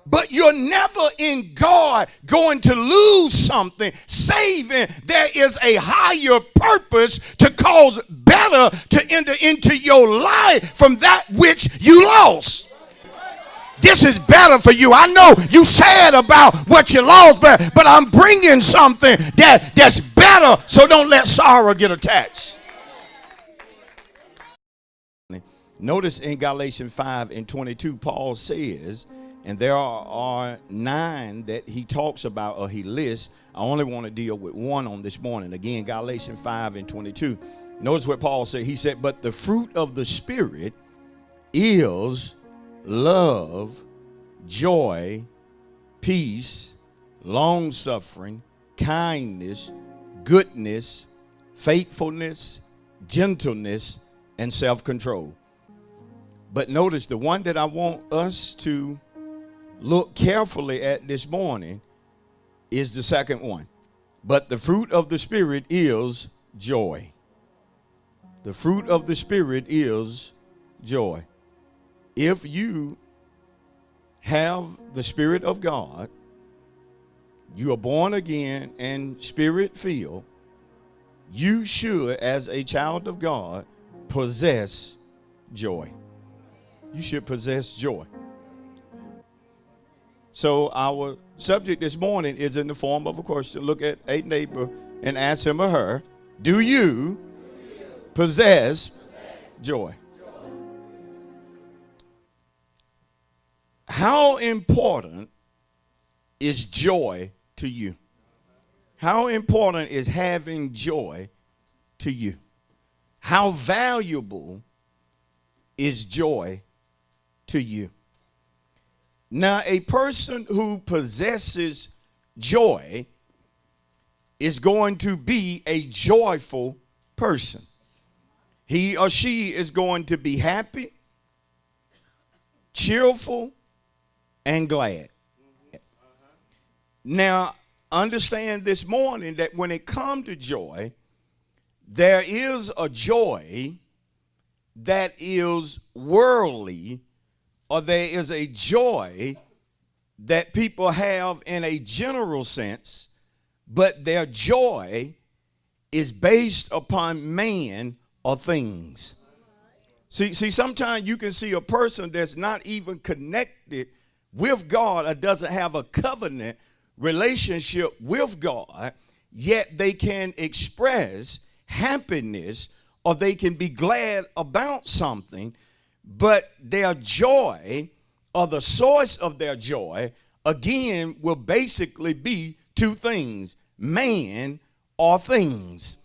But you're never in God going to lose something, saving. There is a higher purpose to cause better to enter into your life from that which you lost. This is better for you. I know you sad about what you lost, but I'm bringing something that's better, so don't let sorrow get attached. Notice in Galatians 5:22, Paul says, and there are 9 that he talks about or he lists. I only want to deal with one on this morning. Again, Galatians 5:22. Notice what Paul said. He said, but the fruit of the Spirit is love, joy, peace, long-suffering, kindness, goodness, faithfulness, gentleness, and self-control. But notice the one that I want us to look carefully at this morning is the second one. But the fruit of the Spirit is joy. The fruit of the Spirit is joy. If you have the Spirit of God, you are born again and Spirit-filled, you should, as a child of God, possess joy. You should possess joy. So our subject this morning is in the form of a question. Look at a neighbor and ask him or her, do you possess joy? How important is joy to you? How important is having joy to you? How valuable is joy to you? Now, a person who possesses joy is going to be a joyful person. He or she is going to be happy, cheerful, and glad. Now, understand this morning that when it comes to joy, there is a joy that is worldly, or there is a joy that people have in a general sense, but their joy is based upon man or things. See, sometimes you can see a person that's not even connected with God or doesn't have a covenant relationship with God, yet they can express happiness or they can be glad about something, but their joy or the source of their joy, again, will basically be 2 things, man or things.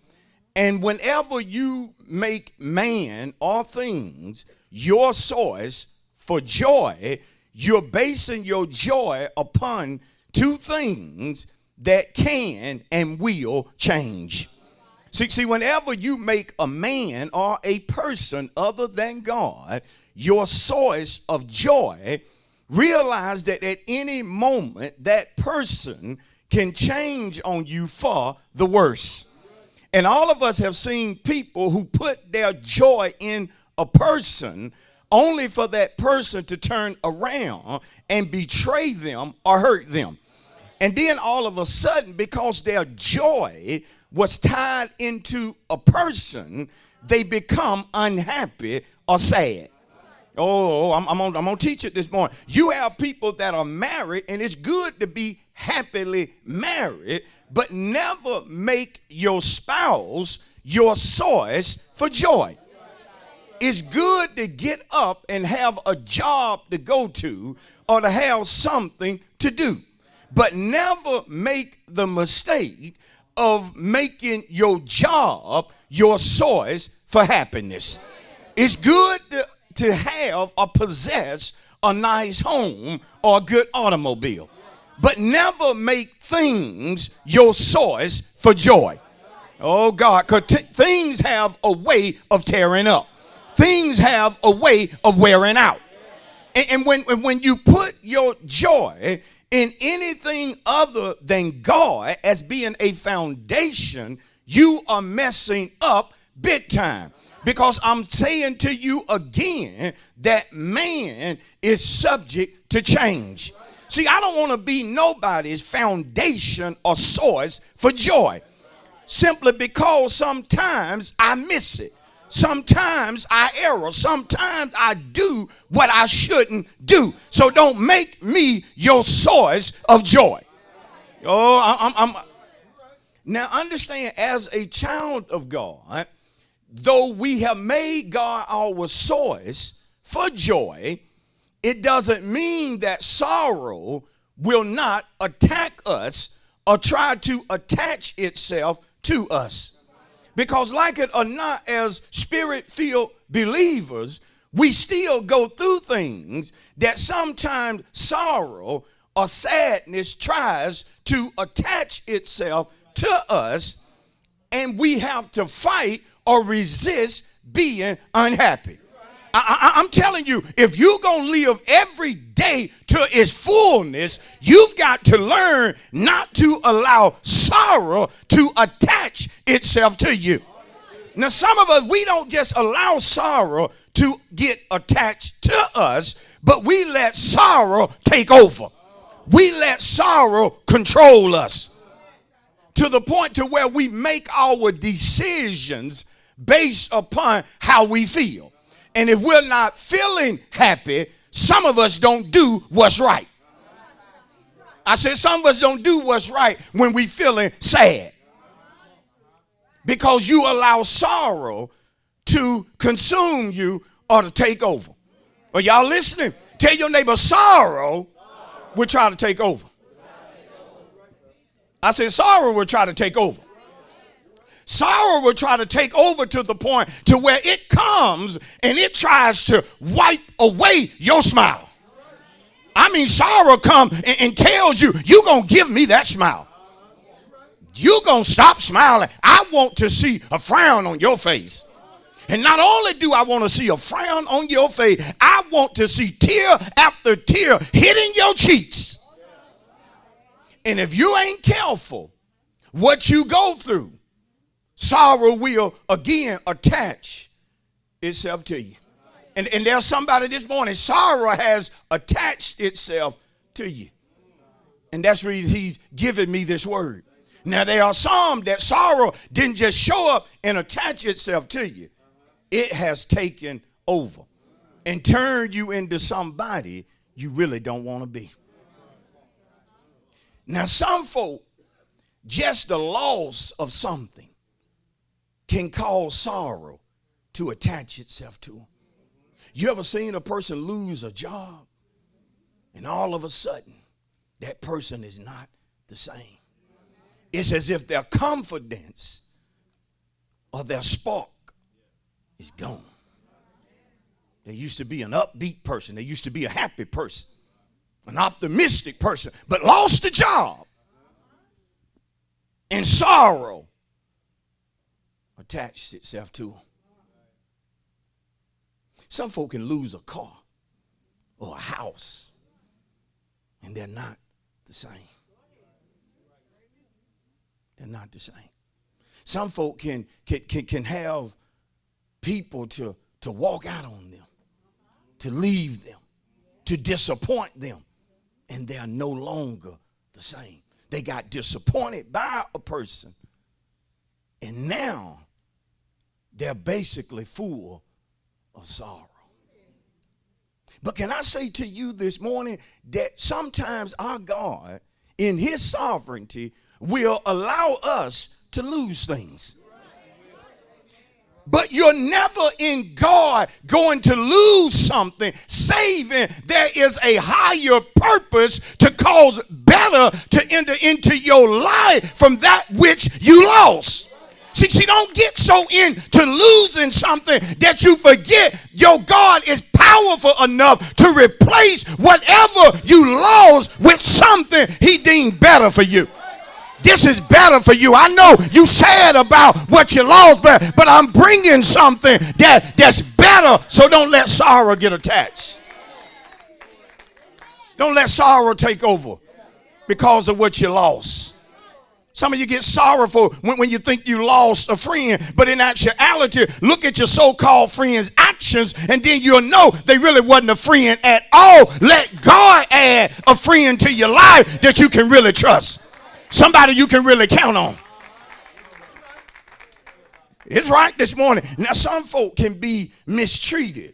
And whenever you make man or things your source for joy, you're basing your joy upon 2 things that can and will change. See, whenever you make a man or a person other than God your source of joy, realize that at any moment that person can change on you for the worse. And all of us have seen people who put their joy in a person only for that person to turn around and betray them or hurt them. And then all of a sudden, because their joy was tied into a person, they become unhappy or sad. Oh, I'm gonna teach it this morning. You have people that are married, and it's good to be happily married, but never make your spouse your source for joy. It's good to get up and have a job to go to or to have something to do, but never make the mistake of making your job your source for happiness. It's good to have or possess a nice home or a good automobile, but never make things your source for joy. Oh God, because things have a way of tearing up. Things have a way of wearing out. And when you put your joy in anything other than God as being a foundation, you are messing up big time. Because I'm saying to you again that man is subject to change. See, I don't want to be nobody's foundation or source for joy. Simply because sometimes I miss it. Sometimes I err. Sometimes I do what I shouldn't do. So don't make me your source of joy. Oh, Now understand, as a child of God, though we have made God our source for joy, it doesn't mean that sorrow will not attack us or try to attach itself to us. Because like it or not, as spirit-filled believers, we still go through things that sometimes sorrow or sadness tries to attach itself to us, and we have to fight or resist being unhappy. I'm telling you, if you're going to live every day to its fullness, you've got to learn not to allow sorrow to attach itself to you. Now, some of us, we don't just allow sorrow to get attached to us, but we let sorrow take over. We let sorrow control us to the point to where we make our decisions based upon how we feel. And if we're not feeling happy, some of us don't do what's right. I said some of us don't do what's right when we feeling sad. Because you allow sorrow to consume you or to take over. Are y'all listening? Tell your neighbor, sorrow will try to take over. I said sorrow will try to take over. Sorrow will try to take over to the point to where it comes and it tries to wipe away your smile. I mean, sorrow comes and tells you, you're going to give me that smile. You're going to stop smiling. I want to see a frown on your face. And not only do I want to see a frown on your face, I want to see tear after tear hitting your cheeks. And if you ain't careful, what you go through, sorrow will again attach itself to you. And there's somebody this morning, sorrow has attached itself to you. And that's where he's given me this word. Now, there are some that sorrow didn't just show up and attach itself to you. It has taken over and turned you into somebody you really don't want to be. Now, some folk, just the loss of something can cause sorrow to attach itself to them. You ever seen a person lose a job and all of a sudden that person is not the same? It's as if their confidence or their spark is gone. They used to be an upbeat person. They used to be a happy person, an optimistic person, but lost the job. And sorrow attached itself to them. Some folk can lose a car or a house and they're not the same. They're not the same. Some folk can have people to walk out on them, to leave them, to disappoint them, and they're no longer the same. They got disappointed by a person, and now they're basically full of sorrow. But can I say to you this morning that sometimes our God, in his sovereignty, will allow us to lose things. But you're never in God going to lose something, saving. There is a higher purpose to cause better to enter into your life from that which you lost. See, don't get so into losing something that you forget your God is powerful enough to replace whatever you lost with something he deemed better for you. This is better for you. I know you sad about what you lost, but I'm bringing something that's better, so don't let sorrow get attached. Don't let sorrow take over because of what you lost. Some of you get sorrowful when you think you lost a friend, but in actuality, look at your so-called friends' actions actions, and then you'll know they really wasn't a friend at all. Let God add a friend to your life that you can really trust. Somebody you can really count on. It's right this morning. Now, some folk can be mistreated.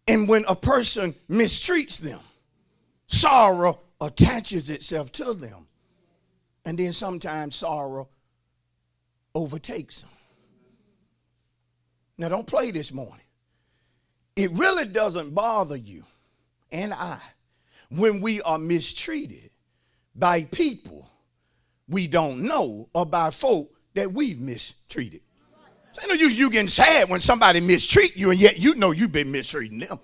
And when a person mistreats them, sorrow attaches itself to them. And then sometimes sorrow overtakes them. Now, don't play this morning. It really doesn't bother you and I when we are mistreated by people we don't know or by folk that we've mistreated. So ain't no use you getting sad when somebody mistreat you and yet you know you've been mistreating them.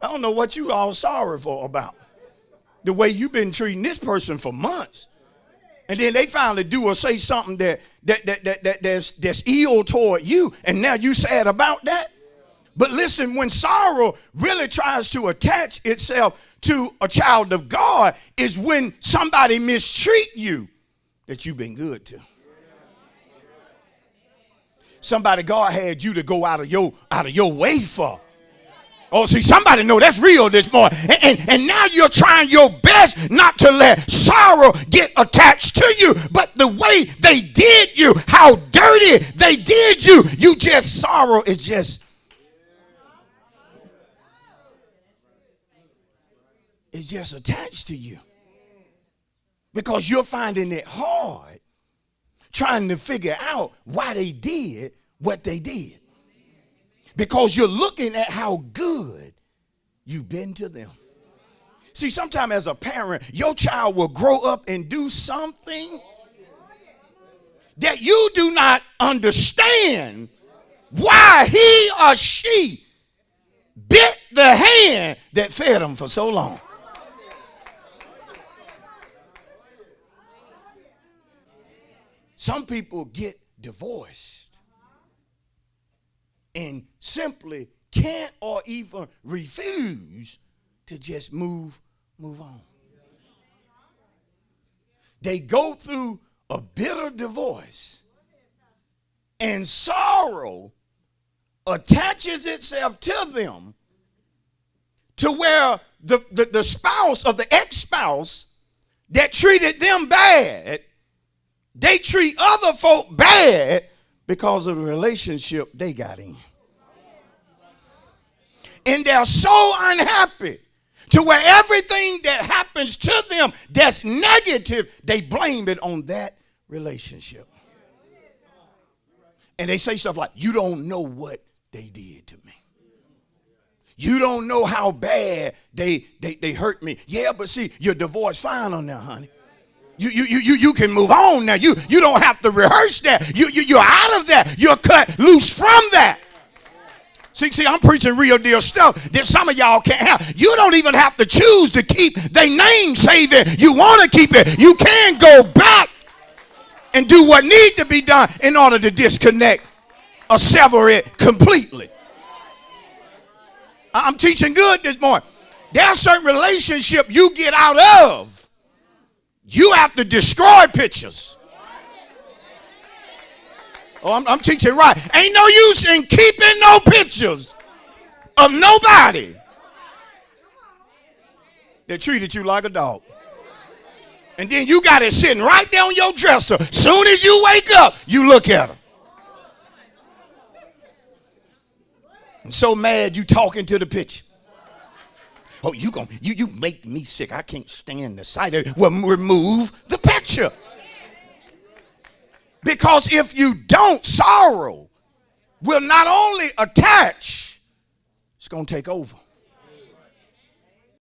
I don't know what you all sorry for about. The way you've been treating this person for months. And then they finally do or say something that's ill toward you, and now you sad about that. But listen, when sorrow really tries to attach itself to a child of God is when somebody mistreat you that you've been good to. Somebody God had you to go out of your way for. Oh, see, somebody know that's real this morning. And now you're trying your best not to let sorrow get attached to you. But the way they did you, how dirty they did you, sorrow is just. It's just attached to you. Because you're finding it hard trying to figure out why they did what they did. Because you're looking at how good you've been to them. See, sometimes as a parent, your child will grow up and do something that you do not understand why he or she bit the hand that fed them for so long. Some people get divorced and simply can't or even refuse to just move on. They go through a bitter divorce and sorrow attaches itself to them to where the spouse or the ex-spouse that treated them bad, they treat other folk bad because of the relationship they got in. And they're so unhappy to where everything that happens to them that's negative, they blame it on that relationship. And they say stuff like, you don't know what they did to me. You don't know how bad they hurt me. Yeah, but see, you're divorced fine on now, honey. You can move on now. You don't have to rehearse that. You're out of that. You're cut loose from that. See, I'm preaching real deal stuff that some of y'all can't have. You don't even have to choose to keep their name saving. You want to keep it. You can go back and do what needs to be done in order to disconnect or sever it completely. I'm teaching good this morning. There's certain relationship you get out of. You have to destroy pictures. Oh, I'm teaching right. Ain't no use in keeping no pictures of nobody that treated you like a dog. And then you got it sitting right there on your dresser. Soon as you wake up, you look at them. I'm so mad you talking to the picture. Oh, you make me sick. I can't stand the sight of it. Well, remove the picture. Because if you don't, sorrow will not only attach, it's going to take over.